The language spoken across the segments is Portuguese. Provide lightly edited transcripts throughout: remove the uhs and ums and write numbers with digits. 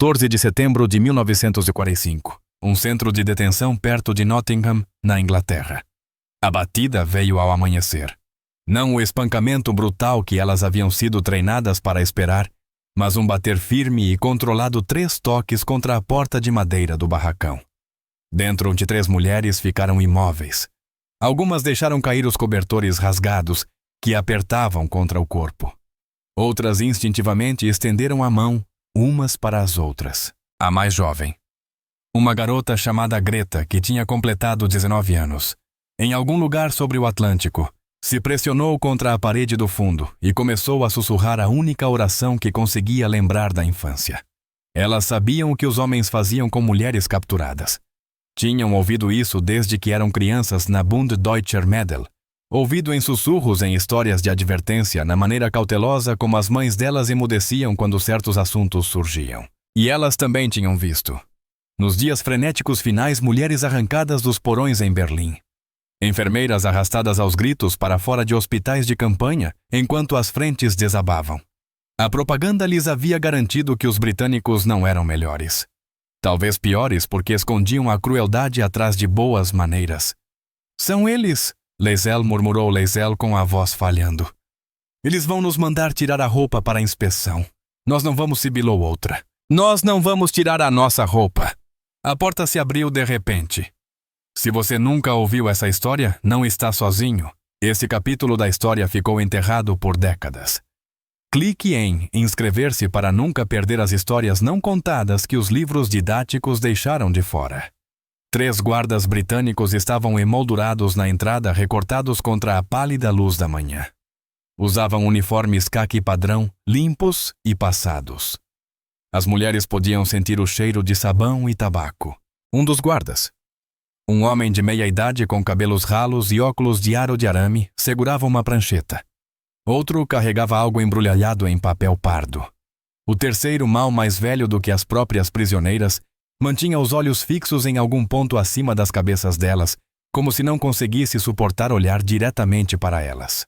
14 de setembro de 1945, um centro de detenção perto de Nottingham, na Inglaterra. A batida veio ao amanhecer. Não o espancamento brutal que elas haviam sido treinadas para esperar, mas um bater firme e controlado 3 toques contra a porta de madeira do barracão. Dentro de 3 mulheres ficaram imóveis. Algumas deixaram cair os cobertores rasgados, que apertavam contra o corpo. Outras instintivamente estenderam a mão, umas para as outras. A mais jovem, uma garota chamada Greta, que tinha completado 19 anos, em algum lugar sobre o Atlântico, se pressionou contra a parede do fundo e começou a sussurrar a única oração que conseguia lembrar da infância. Elas sabiam o que os homens faziam com mulheres capturadas. Tinham ouvido isso desde que eram crianças na Bund Deutscher Mädel, ouvido em sussurros em histórias de advertência na maneira cautelosa como as mães delas emudeciam quando certos assuntos surgiam. E elas também tinham visto, nos dias frenéticos finais, mulheres arrancadas dos porões em Berlim. Enfermeiras arrastadas aos gritos para fora de hospitais de campanha enquanto as frentes desabavam. A propaganda lhes havia garantido que os britânicos não eram melhores. Talvez piores porque escondiam a crueldade atrás de boas maneiras. São eles, Leisel murmurou Leisel com a voz falhando. Eles vão nos mandar tirar a roupa para a inspeção. Nós não vamos, sibilou outra. Nós não vamos tirar a nossa roupa. A porta se abriu de repente. Se você nunca ouviu essa história, não está sozinho. Esse capítulo da história ficou enterrado por décadas. Clique em inscrever-se para nunca perder as histórias não contadas que os livros didáticos deixaram de fora. 3 guardas britânicos estavam emoldurados na entrada, recortados contra a pálida luz da manhã. Usavam uniformes caqui padrão, limpos e passados. As mulheres podiam sentir o cheiro de sabão e tabaco. Um dos guardas, um homem de meia-idade com cabelos ralos e óculos de aro de arame, segurava uma prancheta. Outro carregava algo embrulhado em papel pardo. O terceiro, mal mais velho do que as próprias prisioneiras, mantinha os olhos fixos em algum ponto acima das cabeças delas, como se não conseguisse suportar olhar diretamente para elas.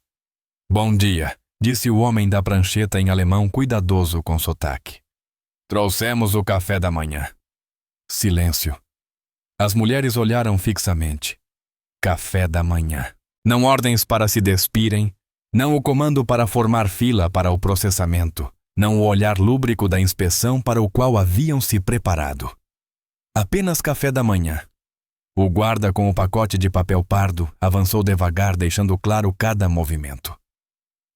Bom dia, disse o homem da prancheta em alemão cuidadoso com sotaque. Trouxemos o café da manhã. Silêncio. As mulheres olharam fixamente. Café da manhã. Não ordens para se despirem, não o comando para formar fila para o processamento, não o olhar lúbrico da inspeção para o qual haviam se preparado. Apenas café da manhã. O guarda com o pacote de papel pardo avançou devagar, deixando claro cada movimento.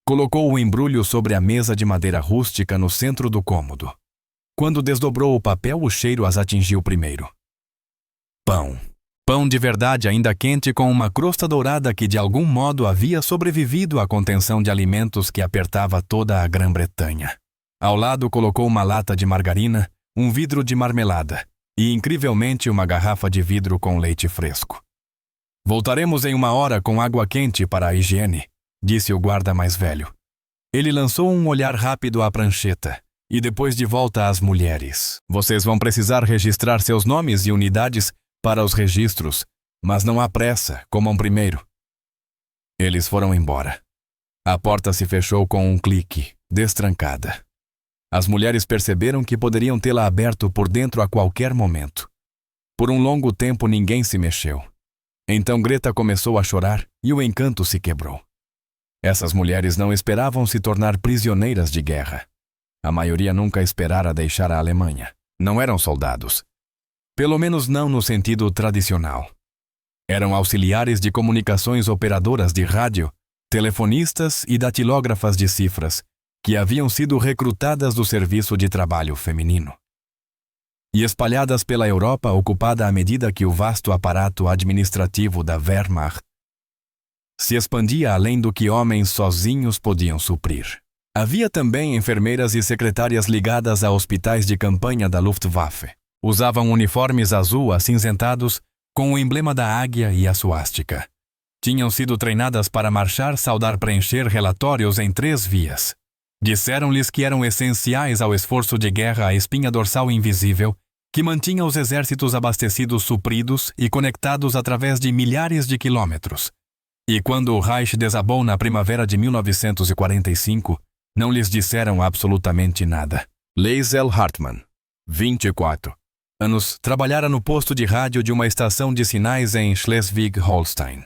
Colocou o embrulho sobre a mesa de madeira rústica no centro do cômodo. Quando desdobrou o papel, o cheiro as atingiu primeiro. Pão. Pão de verdade ainda quente com uma crosta dourada que de algum modo havia sobrevivido à contenção de alimentos que apertava toda a Grã-Bretanha. Ao lado colocou uma lata de margarina, um vidro de marmelada e, incrivelmente, uma garrafa de vidro com leite fresco. Voltaremos em 1 hora com água quente para a higiene, disse o guarda mais velho. Ele lançou um olhar rápido à prancheta e depois de volta às mulheres. Vocês vão precisar registrar seus nomes e unidades para os registros, mas não há pressa, comam primeiro. Eles foram embora. A porta se fechou com um clique, destrancada. As mulheres perceberam que poderiam tê-la aberto por dentro a qualquer momento. Por um longo tempo ninguém se mexeu. Então Greta começou a chorar e o encanto se quebrou. Essas mulheres não esperavam se tornar prisioneiras de guerra. A maioria nunca esperara deixar a Alemanha. Não eram soldados. Pelo menos não no sentido tradicional. Eram auxiliares de comunicações, operadoras de rádio, telefonistas e datilógrafas de cifras, que haviam sido recrutadas do serviço de trabalho feminino. E espalhadas pela Europa, ocupada à medida que o vasto aparato administrativo da Wehrmacht se expandia além do que homens sozinhos podiam suprir. Havia também enfermeiras e secretárias ligadas a hospitais de campanha da Luftwaffe. Usavam uniformes azul acinzentados com o emblema da águia e a suástica. Tinham sido treinadas para marchar, saudar, preencher relatórios em 3 vias. Disseram-lhes que eram essenciais ao esforço de guerra a espinha dorsal invisível, que mantinha os exércitos abastecidos, supridos e conectados através de milhares de quilômetros. E quando o Reich desabou na primavera de 1945, não lhes disseram absolutamente nada. Leisel Hartmann. 24 anos, trabalhara no posto de rádio de uma estação de sinais em Schleswig-Holstein.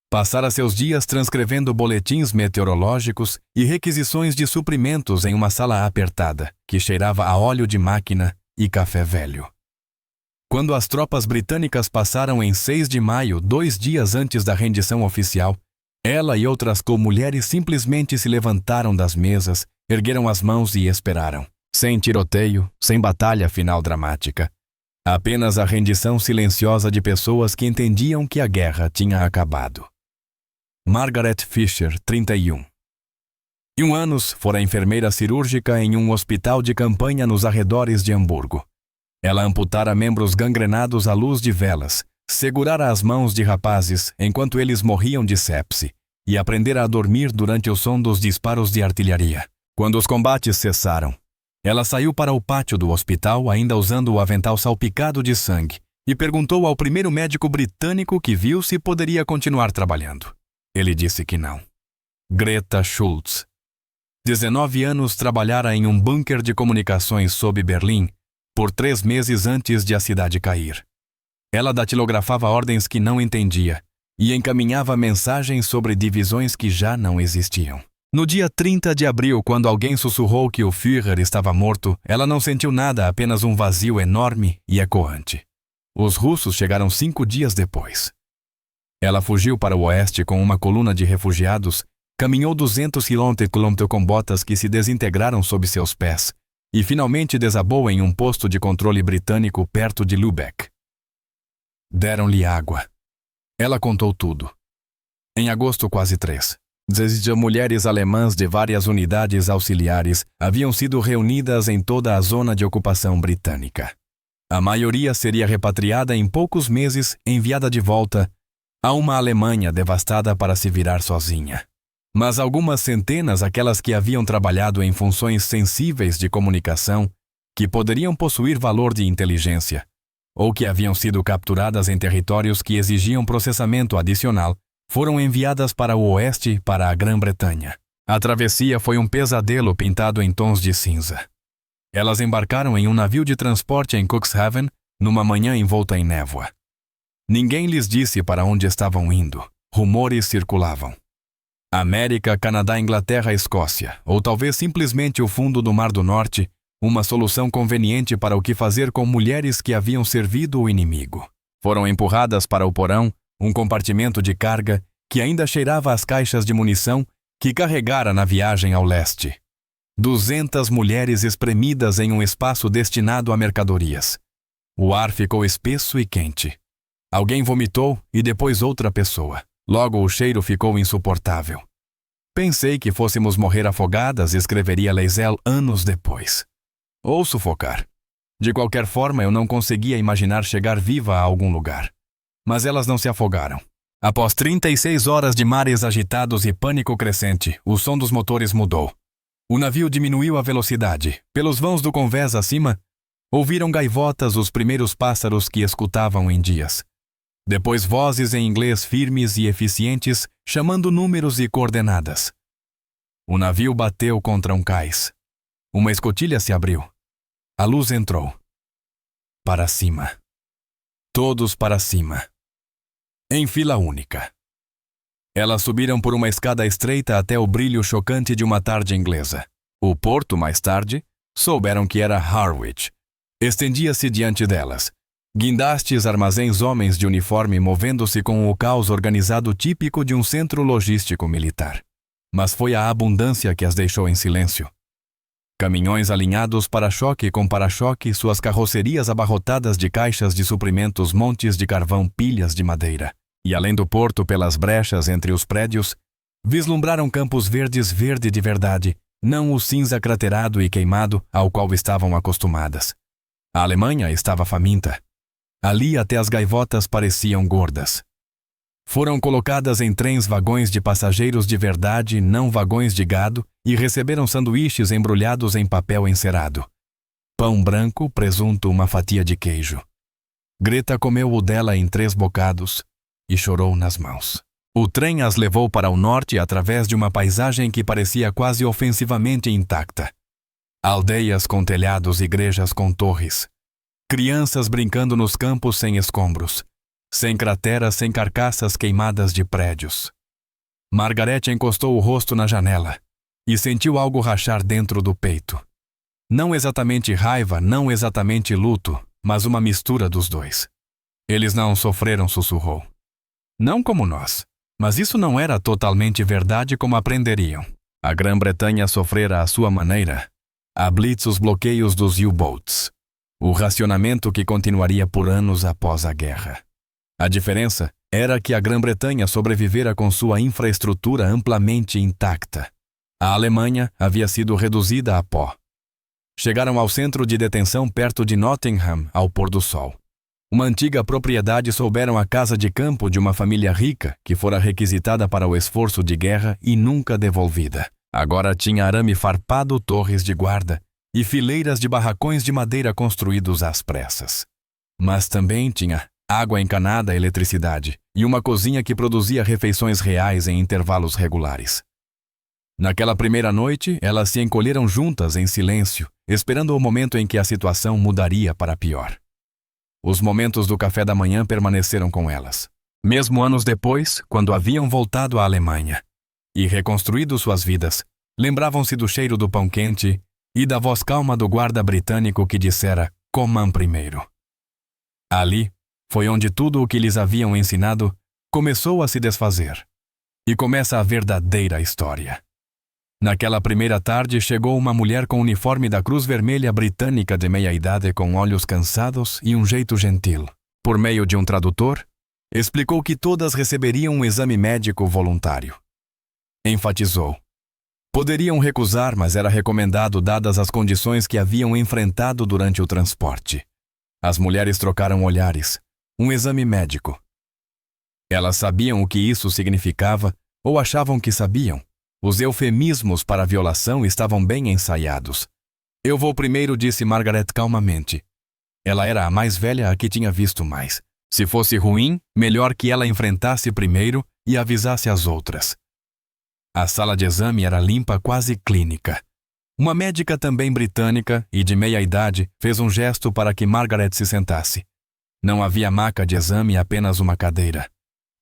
Passara seus dias transcrevendo boletins meteorológicos e requisições de suprimentos em uma sala apertada, que cheirava a óleo de máquina e café velho. Quando as tropas britânicas passaram em 6 de maio, 2 dias antes da rendição oficial, ela e outras co-mulheres simplesmente se levantaram das mesas, ergueram as mãos e esperaram. Sem tiroteio, sem batalha final dramática. Apenas a rendição silenciosa de pessoas que entendiam que a guerra tinha acabado. Margaret Fisher, 31 anos, fora enfermeira cirúrgica em um hospital de campanha nos arredores de Hamburgo. Ela amputara membros gangrenados à luz de velas, segurara as mãos de rapazes enquanto eles morriam de sepse e aprendera a dormir durante o som dos disparos de artilharia. Quando os combates cessaram, ela saiu para o pátio do hospital ainda usando o avental salpicado de sangue e perguntou ao primeiro médico britânico que viu se poderia continuar trabalhando. Ele disse que não. Greta Schultz, 19 anos, trabalhara em um bunker de comunicações sob Berlim por 3 meses antes de a cidade cair. Ela datilografava ordens que não entendia e encaminhava mensagens sobre divisões que já não existiam. No dia 30 de abril, quando alguém sussurrou que o Führer estava morto, ela não sentiu nada, apenas um vazio enorme e ecoante. Os russos chegaram 5 dias depois. Ela fugiu para o oeste com uma coluna de refugiados, caminhou 200 km com botas que se desintegraram sob seus pés e finalmente desabou em um posto de controle britânico perto de Lübeck. Deram-lhe água. Ela contou tudo. Em agosto, quase 3. 16 mulheres alemãs de várias unidades auxiliares haviam sido reunidas em toda a zona de ocupação britânica. A maioria seria repatriada em poucos meses, enviada de volta a uma Alemanha devastada para se virar sozinha. Mas algumas centenas, aquelas que haviam trabalhado em funções sensíveis de comunicação, que poderiam possuir valor de inteligência, ou que haviam sido capturadas em territórios que exigiam processamento adicional, foram enviadas para o oeste, para a Grã-Bretanha. A travessia foi um pesadelo pintado em tons de cinza. Elas embarcaram em um navio de transporte em Cuxhaven, numa manhã envolta em névoa. Ninguém lhes disse para onde estavam indo. Rumores circulavam. América, Canadá, Inglaterra, Escócia, ou talvez simplesmente o fundo do Mar do Norte, uma solução conveniente para o que fazer com mulheres que haviam servido o inimigo. Foram empurradas para o porão, um compartimento de carga que ainda cheirava as caixas de munição que carregara na viagem ao leste. 200 mulheres espremidas em um espaço destinado a mercadorias. O ar ficou espesso e quente. Alguém vomitou e depois outra pessoa. Logo o cheiro ficou insuportável. Pensei que fôssemos morrer afogadas, escreveria Leisel anos depois. Ou sufocar. De qualquer forma, eu não conseguia imaginar chegar viva a algum lugar. Mas elas não se afogaram. Após 36 horas de mares agitados e pânico crescente, o som dos motores mudou. O navio diminuiu a velocidade. Pelos vãos do convés acima, ouviram gaivotas os primeiros pássaros que escutavam em dias. Depois vozes em inglês firmes e eficientes, chamando números e coordenadas. O navio bateu contra um cais. Uma escotilha se abriu. A luz entrou. Para cima. Todos para cima. Em fila única. Elas subiram por uma escada estreita até o brilho chocante de uma tarde inglesa. O porto, mais tarde, souberam que era Harwich. Estendia-se diante delas. Guindastes, armazéns, homens de uniforme movendo-se com o caos organizado típico de um centro logístico militar. Mas foi a abundância que as deixou em silêncio. Caminhões alinhados para-choque com para-choque, suas carrocerias abarrotadas de caixas de suprimentos, montes de carvão, pilhas de madeira. E além do porto, pelas brechas entre os prédios, vislumbraram campos verdes, verde de verdade, não o cinza craterado e queimado ao qual estavam acostumadas. A Alemanha estava faminta. Ali até as gaivotas pareciam gordas. Foram colocadas em trens vagões de passageiros de verdade, não vagões de gado, e receberam sanduíches embrulhados em papel encerado. Pão branco, presunto, uma fatia de queijo. Greta comeu o dela em 3 bocados e chorou nas mãos. O trem as levou para o norte através de uma paisagem que parecia quase ofensivamente intacta. Aldeias com telhados, igrejas com torres. Crianças brincando nos campos sem escombros, sem crateras, sem carcaças queimadas de prédios. Margaret encostou o rosto na janela e sentiu algo rachar dentro do peito. Não exatamente raiva, não exatamente luto, mas uma mistura dos dois. Eles não sofreram, sussurrou. Não como nós, mas isso não era totalmente verdade como aprenderiam. A Grã-Bretanha sofrera à sua maneira. A blitz, os bloqueios dos U-boats. O racionamento que continuaria por anos após a guerra. A diferença era que a Grã-Bretanha sobrevivera com sua infraestrutura amplamente intacta. A Alemanha havia sido reduzida a pó. Chegaram ao centro de detenção perto de Nottingham ao pôr do sol. Uma antiga propriedade souberam a casa de campo de uma família rica que fora requisitada para o esforço de guerra e nunca devolvida. Agora tinha arame farpado, torres de guarda e fileiras de barracões de madeira construídos às pressas. Mas também tinha água encanada, eletricidade e uma cozinha que produzia refeições reais em intervalos regulares. Naquela primeira noite, elas se encolheram juntas em silêncio, esperando o momento em que a situação mudaria para pior. Os momentos do café da manhã permaneceram com elas. Mesmo anos depois, quando haviam voltado à Alemanha e reconstruído suas vidas, lembravam-se do cheiro do pão quente e da voz calma do guarda britânico que dissera: "Comam primeiro". Ali foi onde tudo o que lhes haviam ensinado começou a se desfazer. E começa a verdadeira história. Naquela primeira tarde chegou uma mulher com o uniforme da Cruz Vermelha Britânica de meia-idade, com olhos cansados e um jeito gentil. Por meio de um tradutor, explicou que todas receberiam um exame médico voluntário. Enfatizou: poderiam recusar, mas era recomendado dadas as condições que haviam enfrentado durante o transporte. As mulheres trocaram olhares. Um exame médico. Elas sabiam o que isso significava ou achavam que sabiam. Os eufemismos para a violação estavam bem ensaiados. "Eu vou primeiro", disse Margaret calmamente. Ela era a mais velha, a que tinha visto mais. Se fosse ruim, melhor que ela enfrentasse primeiro e avisasse as outras. A sala de exame era limpa, quase clínica. Uma médica também britânica e de meia-idade fez um gesto para que Margaret se sentasse. Não havia maca de exame, apenas uma cadeira.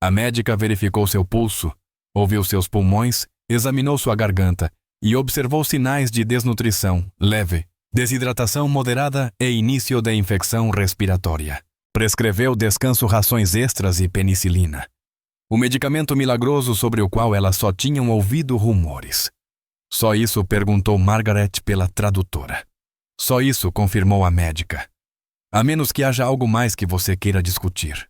A médica verificou seu pulso, ouviu seus pulmões, examinou sua garganta e observou sinais de desnutrição leve, desidratação moderada e início de infecção respiratória. Prescreveu descanso, rações extras e penicilina. O medicamento milagroso sobre o qual elas só tinham ouvido rumores. "Só isso?", perguntou Margaret pela tradutora. "Só isso", confirmou a médica. "A menos que haja algo mais que você queira discutir."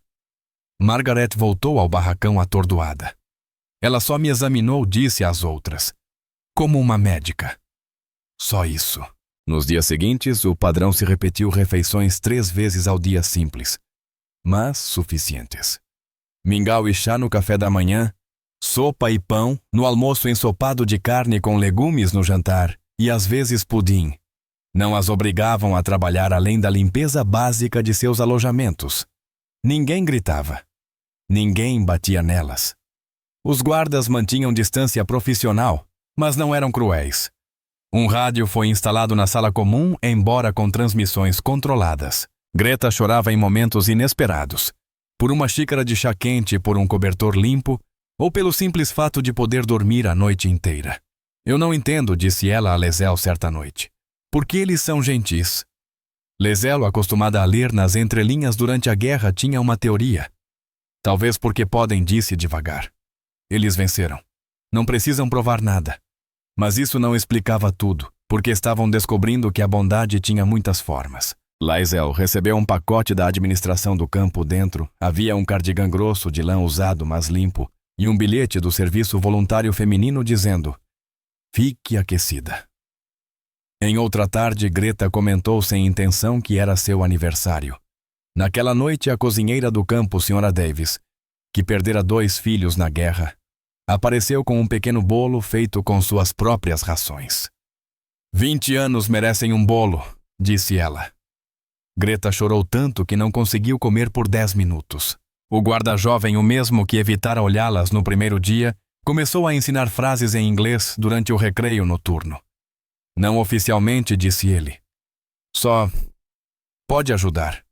Margaret voltou ao barracão atordoada. "Ela só me examinou", disse às outras. "Como uma médica." Só isso. Nos dias seguintes, o padrão se repetiu: refeições 3 vezes ao dia simples, mas suficientes. Mingau e chá no café da manhã, sopa e pão, no almoço ensopado de carne com legumes no jantar, e às vezes pudim. Não as obrigavam a trabalhar além da limpeza básica de seus alojamentos. Ninguém gritava. Ninguém batia nelas. Os guardas mantinham distância profissional, mas não eram cruéis. Um rádio foi instalado na sala comum, embora com transmissões controladas. Greta chorava em momentos inesperados. Por uma xícara de chá quente, por um cobertor limpo, ou pelo simples fato de poder dormir a noite inteira. "Eu não entendo", disse ela a Leselle certa noite. "Por que eles são gentis?" Leselle, acostumada a ler nas entrelinhas durante a guerra, tinha uma teoria. "Talvez porque podem", disse devagar. "Eles venceram. Não precisam provar nada." Mas isso não explicava tudo, porque estavam descobrindo que a bondade tinha muitas formas. Leselle recebeu um pacote da administração do campo. Dentro havia um cardigã grosso de lã usado, mas limpo, e um bilhete do serviço voluntário feminino dizendo: "Fique aquecida." Em outra tarde, Greta comentou sem intenção que era seu aniversário. Naquela noite, a cozinheira do campo, Sra. Davis, que perdera 2 filhos na guerra, apareceu com um pequeno bolo feito com suas próprias rações. 20 anos merecem um bolo", disse ela. Greta chorou tanto que não conseguiu comer por 10 minutos. O guarda-jovem, o mesmo que evitara olhá-las no primeiro dia, começou a ensinar frases em inglês durante o recreio noturno. Não oficialmente, disse ele. Só pode ajudar.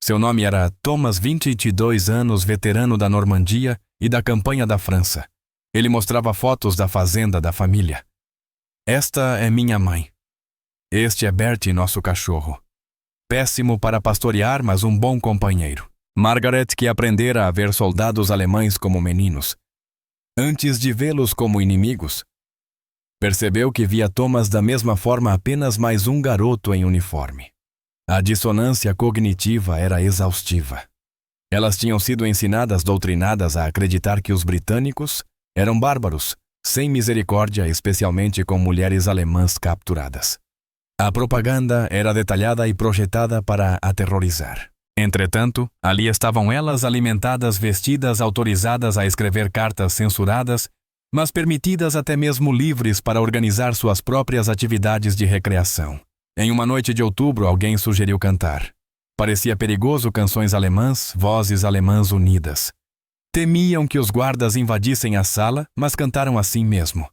Seu nome era Thomas, 22 anos, veterano da Normandia e da campanha da França. Ele mostrava fotos da fazenda da família. Esta é minha mãe. Este é Bertie, nosso cachorro. Péssimo para pastorear, mas um bom companheiro. Margaret, que aprendera a ver soldados alemães como meninos, antes de vê-los como inimigos, percebeu que via Thomas da mesma forma apenas mais um garoto em uniforme. A dissonância cognitiva era exaustiva. Elas tinham sido ensinadas, doutrinadas a acreditar que os britânicos eram bárbaros, sem misericórdia, especialmente com mulheres alemãs capturadas. A propaganda era detalhada e projetada para aterrorizar. Entretanto, ali estavam elas alimentadas, vestidas, autorizadas a escrever cartas censuradas, mas permitidas até mesmo livres para organizar suas próprias atividades de recreação. Em uma noite de outubro, alguém sugeriu cantar. Parecia perigoso canções alemãs, vozes alemãs unidas. Temiam que os guardas invadissem a sala, mas cantaram assim mesmo.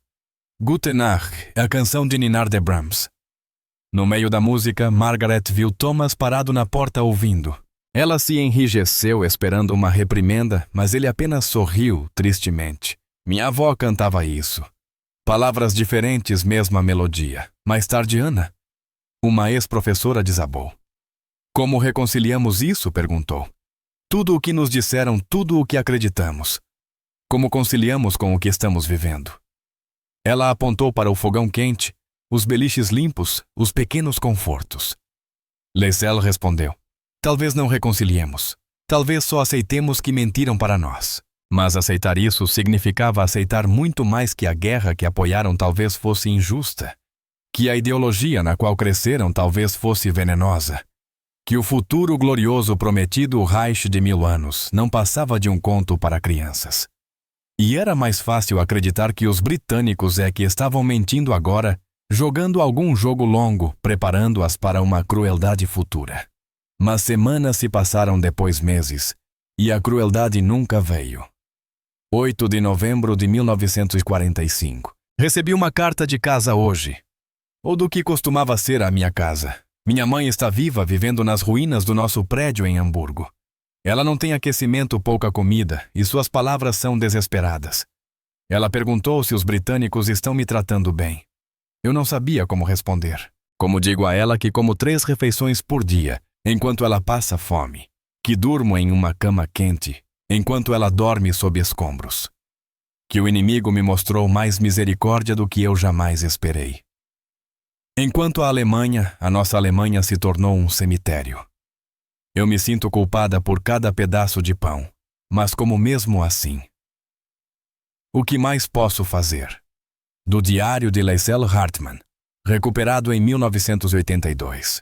Gute Nacht, a canção de ninar de Brahms. No meio da música, Margaret viu Thomas parado na porta ouvindo. Ela se enrijeceu esperando uma reprimenda, mas ele apenas sorriu tristemente. Minha avó cantava isso. Palavras diferentes, mesma melodia. Mais tarde, Ana. Uma ex-professora desabou. Como reconciliamos isso? Perguntou. Tudo o que nos disseram, tudo o que acreditamos. Como conciliamos com o que estamos vivendo? Ela apontou para o fogão quente, os beliches limpos, os pequenos confortos. Leisel respondeu. Talvez não reconciliemos. Talvez só aceitemos que mentiram para nós. Mas aceitar isso significava aceitar muito mais que a guerra que apoiaram talvez fosse injusta, que a ideologia na qual cresceram talvez fosse venenosa, que o futuro glorioso prometido, o Reich de 1000 anos, não passava de um conto para crianças. E era mais fácil acreditar que os britânicos é que estavam mentindo agora, jogando algum jogo longo, preparando-as para uma crueldade futura. Mas semanas se passaram, depois meses, e a crueldade nunca veio. 8 de novembro de 1945. Recebi uma carta de casa hoje. Ou do que costumava ser a minha casa. Minha mãe está viva, vivendo nas ruínas do nosso prédio em Hamburgo. Ela não tem aquecimento, pouca comida, e suas palavras são desesperadas. Ela perguntou se os britânicos estão me tratando bem. Eu não sabia como responder. Como digo a ela que como 3 refeições por dia, enquanto ela passa fome, que durmo em uma cama quente, enquanto ela dorme sob escombros. Que o inimigo me mostrou mais misericórdia do que eu jamais esperei. Enquanto a nossa Alemanha se tornou um cemitério. Eu me sinto culpada por cada pedaço de pão, mas como mesmo assim. O que mais posso fazer? Do diário de Leisel Hartmann, recuperado em 1982.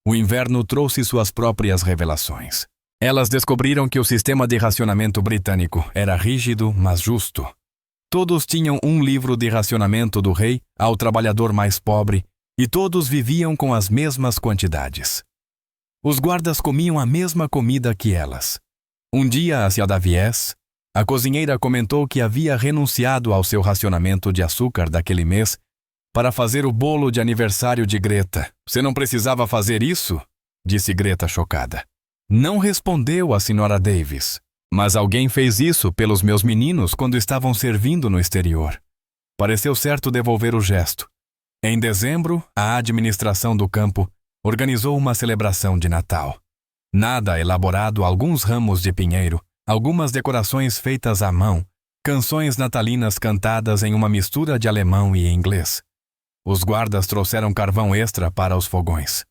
O inverno trouxe suas próprias revelações. Elas descobriram que o sistema de racionamento britânico era rígido, mas justo. Todos tinham um livro de racionamento do rei ao trabalhador mais pobre, e todos viviam com as mesmas quantidades. Os guardas comiam a mesma comida que elas. Um dia, a Ciadavies, a cozinheira comentou que havia renunciado ao seu racionamento de açúcar daquele mês para fazer o bolo de aniversário de Greta. Você não precisava fazer isso? Disse Greta chocada. Não respondeu a Sra. Davis. Mas alguém fez isso pelos meus meninos quando estavam servindo no exterior. Pareceu certo devolver o gesto. Em dezembro, a administração do campo organizou uma celebração de Natal. Nada elaborado, alguns ramos de pinheiro, algumas decorações feitas à mão, canções natalinas cantadas em uma mistura de alemão e inglês. Os guardas trouxeram carvão extra para os fogões.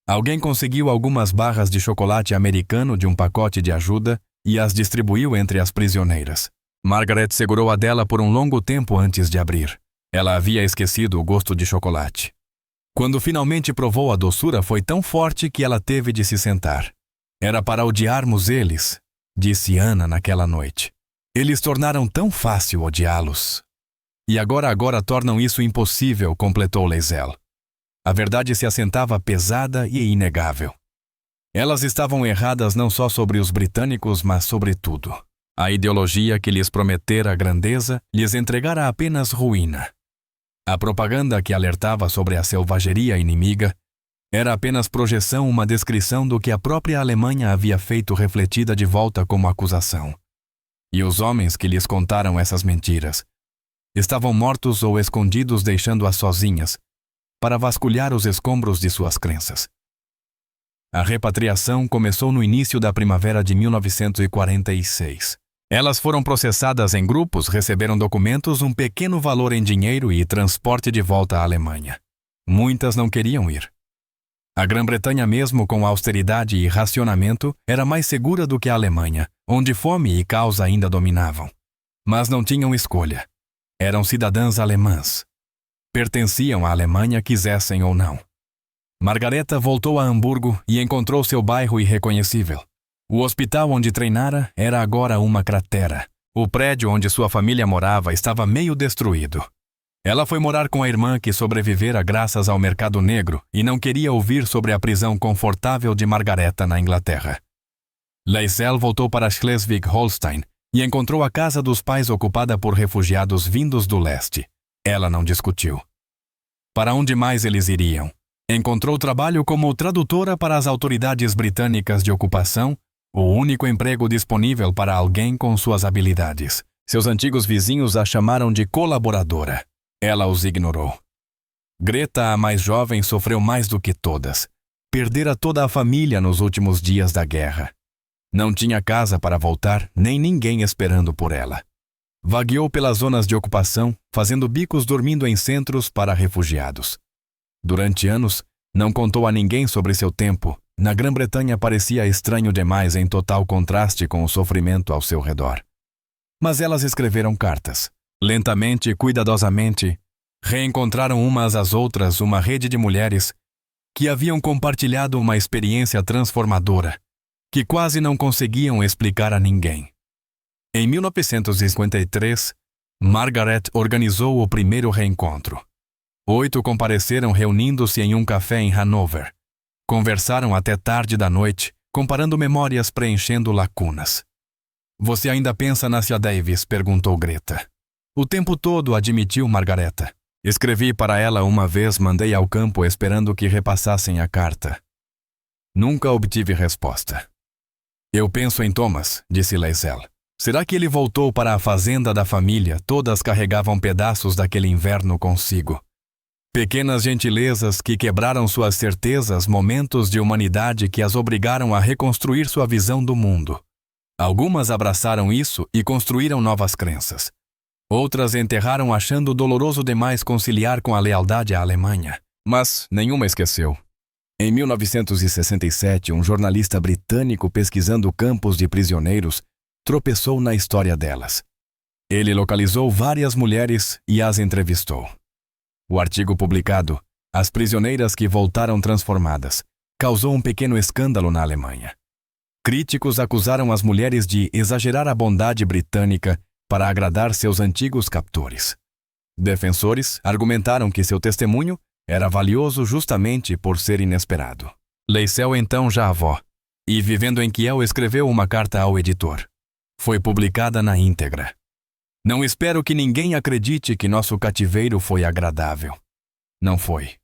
Alguém conseguiu algumas barras de chocolate americano de um pacote de ajuda e as distribuiu entre as prisioneiras. Margaret segurou a dela por um longo tempo antes de abrir. Ela havia esquecido o gosto de chocolate. Quando finalmente provou, a doçura foi tão forte que ela teve de se sentar. Era para odiarmos eles, disse Ana naquela noite. Eles tornaram tão fácil odiá-los. E agora tornam isso impossível, completou Leisel. A verdade se assentava pesada e inegável. Elas estavam erradas não só sobre os britânicos, mas sobre tudo. A ideologia que lhes prometera grandeza lhes entregara apenas ruína. A propaganda que alertava sobre a selvageria inimiga era apenas projeção, uma descrição do que a própria Alemanha havia feito refletida de volta como acusação. E os homens que lhes contaram essas mentiras estavam mortos ou escondidos, deixando-as sozinhas para vasculhar os escombros de suas crenças. A repatriação começou no início da primavera de 1946. Elas foram processadas em grupos, receberam documentos, um pequeno valor em dinheiro e transporte de volta à Alemanha. Muitas não queriam ir. A Grã-Bretanha, mesmo com austeridade e racionamento, era mais segura do que a Alemanha, onde fome e caos ainda dominavam. Mas não tinham escolha. Eram cidadãs alemãs. Pertenciam à Alemanha, quisessem ou não. Margareta voltou a Hamburgo e encontrou seu bairro irreconhecível. O hospital onde treinara era agora uma cratera. O prédio onde sua família morava estava meio destruído. Ela foi morar com a irmã que sobrevivera graças ao mercado negro e não queria ouvir sobre a prisão confortável de Margareta na Inglaterra. Leisel voltou para Schleswig-Holstein e encontrou a casa dos pais ocupada por refugiados vindos do leste. Ela não discutiu. Para onde mais eles iriam? Encontrou trabalho como tradutora para as autoridades britânicas de ocupação, o único emprego disponível para alguém com suas habilidades. Seus antigos vizinhos a chamaram de colaboradora. Ela os ignorou. Greta, a mais jovem, sofreu mais do que todas. Perdera toda a família nos últimos dias da guerra. Não tinha casa para voltar, nem ninguém esperando por ela. Vagueou pelas zonas de ocupação, fazendo bicos, dormindo em centros para refugiados. Durante anos, não contou a ninguém sobre seu tempo. Na Grã-Bretanha parecia estranho demais, em total contraste com o sofrimento ao seu redor. Mas elas escreveram cartas. Lentamente e cuidadosamente, reencontraram umas às outras uma rede de mulheres que haviam compartilhado uma experiência transformadora, que quase não conseguiam explicar a ninguém. Em 1953, Margaret organizou o primeiro reencontro. 8 compareceram, reunindo-se em um café em Hanover. Conversaram até tarde da noite, comparando memórias, preenchendo lacunas. "Você ainda pensa na Cia Davis?" perguntou Greta. "O tempo todo", admitiu Margareta. "Escrevi para ela uma vez, mandei ao campo esperando que repassassem a carta. Nunca obtive resposta." "Eu penso em Thomas", disse Leisel. "Será que ele voltou para a fazenda da família?" Todas carregavam pedaços daquele inverno consigo. Pequenas gentilezas que quebraram suas certezas, momentos de humanidade que as obrigaram a reconstruir sua visão do mundo. Algumas abraçaram isso e construíram novas crenças. Outras enterraram achando doloroso demais conciliar com a lealdade à Alemanha. Mas nenhuma esqueceu. Em 1967, um jornalista britânico pesquisando campos de prisioneiros tropeçou na história delas. Ele localizou várias mulheres e as entrevistou. O artigo publicado, As Prisioneiras que Voltaram Transformadas, causou um pequeno escândalo na Alemanha. Críticos acusaram as mulheres de exagerar a bondade britânica para agradar seus antigos captores. Defensores argumentaram que seu testemunho era valioso justamente por ser inesperado. Leisel, então já avó, e vivendo em Kiel, escreveu uma carta ao editor. Foi publicada na íntegra. "Não espero que ninguém acredite que nosso cativeiro foi agradável. Não foi.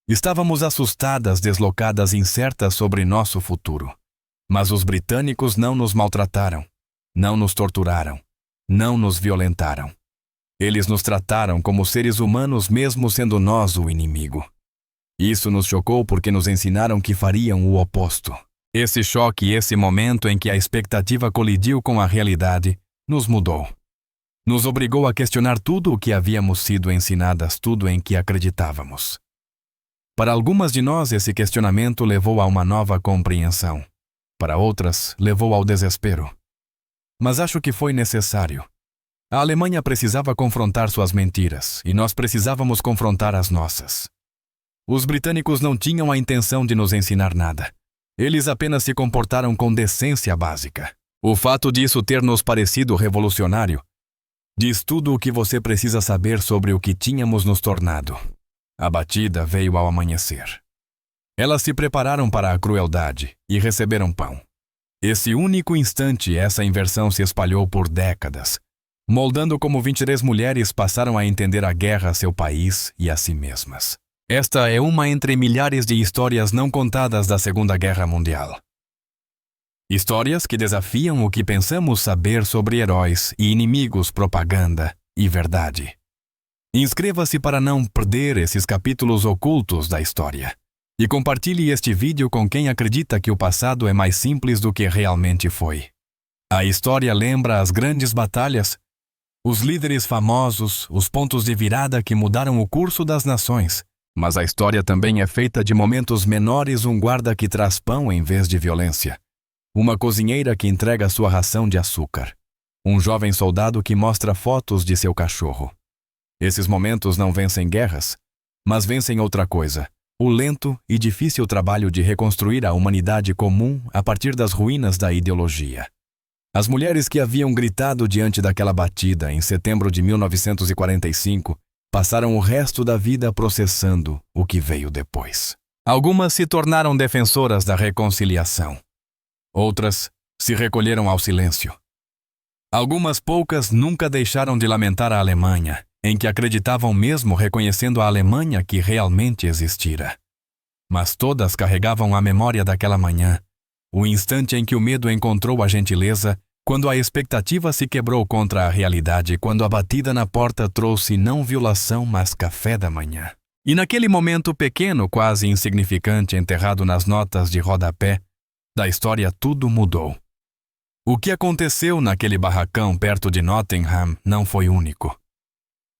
Estávamos assustadas, deslocadas, incertas sobre nosso futuro. Mas os britânicos não nos maltrataram, não nos torturaram, não nos violentaram. Eles nos trataram como seres humanos, mesmo sendo nós o inimigo. Isso nos chocou porque nos ensinaram que fariam o oposto. Esse choque, esse momento em que a expectativa colidiu com a realidade, nos mudou. Nos obrigou a questionar tudo o que havíamos sido ensinadas, tudo em que acreditávamos. Para algumas de nós, esse questionamento levou a uma nova compreensão. Para outras, levou ao desespero. Mas acho que foi necessário. A Alemanha precisava confrontar suas mentiras, e nós precisávamos confrontar as nossas. Os britânicos não tinham a intenção de nos ensinar nada. Eles apenas se comportaram com decência básica. O fato disso ter nos parecido revolucionário diz tudo o que você precisa saber sobre o que tínhamos nos tornado. A batida veio ao amanhecer. Elas se prepararam para a crueldade e receberam pão. Esse único instante, essa inversão se espalhou por décadas. moldando como 23 mulheres passaram a entender a guerra a seu país e a si mesmas. Esta é uma entre milhares de histórias não contadas da Segunda Guerra Mundial. Histórias que desafiam o que pensamos saber sobre heróis e inimigos, propaganda e verdade. Inscreva-se para não perder esses capítulos ocultos da história. E compartilhe este vídeo com quem acredita que o passado é mais simples do que realmente foi. A história lembra as grandes batalhas, os líderes famosos, os pontos de virada que mudaram o curso das nações. Mas a história também é feita de momentos menores, um guarda que traz pão em vez de violência, uma cozinheira que entrega sua ração de açúcar, um jovem soldado que mostra fotos de seu cachorro. Esses momentos não vencem guerras, mas vencem outra coisa: o lento e difícil trabalho de reconstruir a humanidade comum a partir das ruínas da ideologia. As mulheres que haviam gritado diante daquela batida em setembro de 1945 passaram o resto da vida processando o que veio depois. Algumas se tornaram defensoras da reconciliação. Outras se recolheram ao silêncio. Algumas poucas nunca deixaram de lamentar a Alemanha, em que acreditavam mesmo reconhecendo a Alemanha que realmente existira. Mas todas carregavam a memória daquela manhã, o instante em que o medo encontrou a gentileza, quando a expectativa se quebrou contra a realidade, quando a batida na porta trouxe não violação, mas café da manhã. E naquele momento pequeno, quase insignificante, enterrado nas notas de rodapé, da história tudo mudou. O que aconteceu naquele barracão perto de Nottingham não foi único.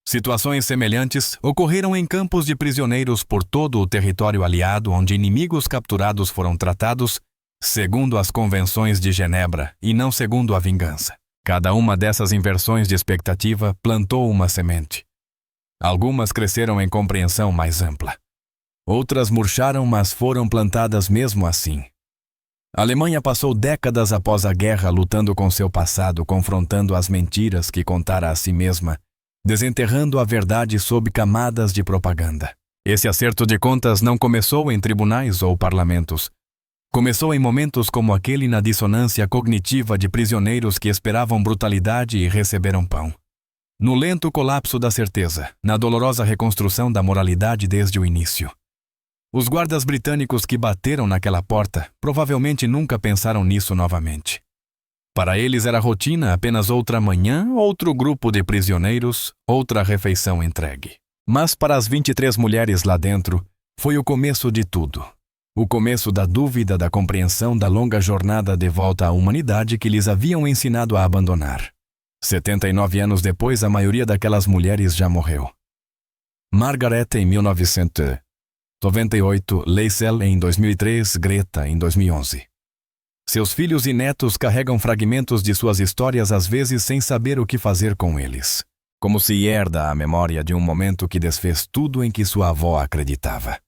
Situações semelhantes ocorreram em campos de prisioneiros por todo o território aliado, onde inimigos capturados foram tratados segundo as convenções de Genebra e não segundo a vingança. Cada uma dessas inversões de expectativa plantou uma semente. Algumas cresceram em compreensão mais ampla. Outras murcharam, mas foram plantadas mesmo assim. A Alemanha passou décadas após a guerra lutando com seu passado, confrontando as mentiras que contara a si mesma, desenterrando a verdade sob camadas de propaganda. Esse acerto de contas não começou em tribunais ou parlamentos. Começou em momentos como aquele na dissonância cognitiva de prisioneiros que esperavam brutalidade e receberam pão. No lento colapso da certeza, na dolorosa reconstrução da moralidade desde o início. Os guardas britânicos que bateram naquela porta provavelmente nunca pensaram nisso novamente. Para eles era rotina, apenas outra manhã, outro grupo de prisioneiros, outra refeição entregue. Mas para as 23 mulheres lá dentro, foi o começo de tudo. O começo da dúvida, da compreensão da longa jornada de volta à humanidade que lhes haviam ensinado a abandonar. 79 anos depois, a maioria daquelas mulheres já morreu. Margaret em 1998, Leisel em 2003, Greta em 2011. Seus filhos e netos carregam fragmentos de suas histórias, às vezes sem saber o que fazer com eles. Como se herda a memória de um momento que desfez tudo em que sua avó acreditava.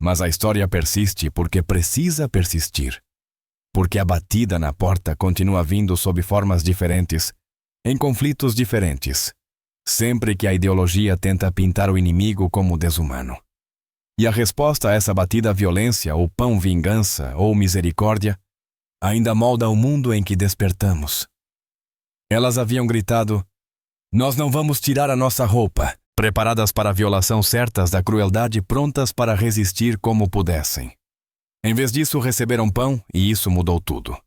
Mas a história persiste porque precisa persistir. Porque a batida na porta continua vindo sob formas diferentes, em conflitos diferentes, sempre que a ideologia tenta pintar o inimigo como desumano. E a resposta a essa batida violência, ou pão vingança, ou misericórdia, ainda molda o mundo em que despertamos. Elas haviam gritado: "Nós não vamos tirar a nossa roupa", preparadas para a violação, certas da crueldade, prontas para resistir como pudessem. Em vez disso, receberam pão e isso mudou tudo.